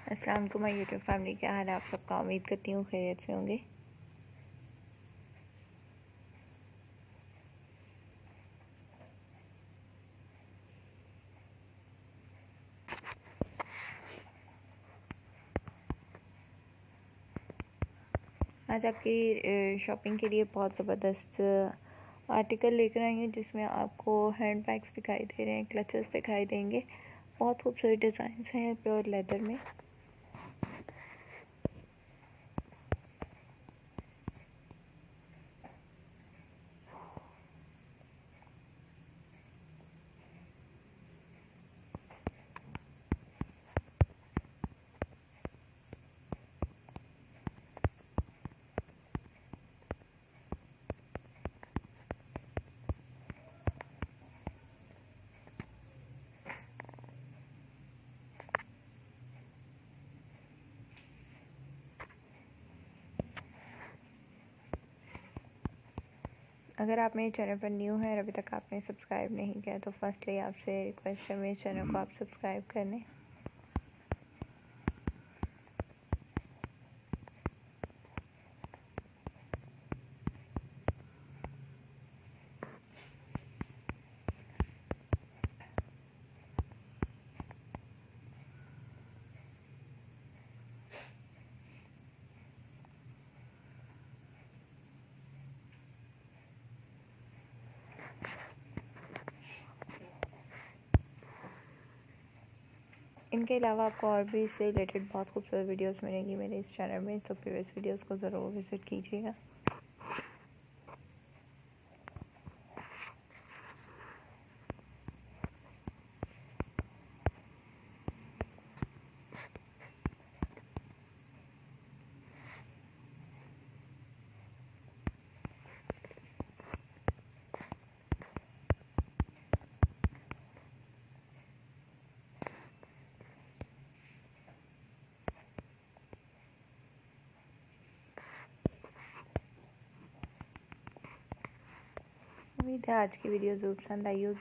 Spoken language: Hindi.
अस्सलाम वालेकुम माय यूट्यूब फैमिली, क्या हाल है आप सबका। उम्मीद करती हूँ खैरियत से होंगे। आज आपकी शॉपिंग के लिए बहुत ज़बरदस्त आर्टिकल लेकर आई हैं, जिसमें आपको हैंड बैग्स दिखाई दे रहे हैं, क्लचेस दिखाई देंगे। बहुत खूबसूरत डिज़ाइंस हैं प्योर लेदर में। अगर आप मेरे चैनल पर न्यू हैं और अभी तक आपने सब्सक्राइब नहीं किया तो फर्स्टली आपसे रिक्वेस्ट है मेरे चैनल को आप सब्सक्राइब कर लें। इनके अलावा आपको और भी इससे रिलेटेड बहुत खूबसूरत वीडियोस मिलेंगी मेरे इस चैनल में, तो प्रीवियस वीडियोस को ज़रूर विज़िट कीजिएगा। उम्मीद है आज की वीडियो ज़रूर पसंद आई होगी।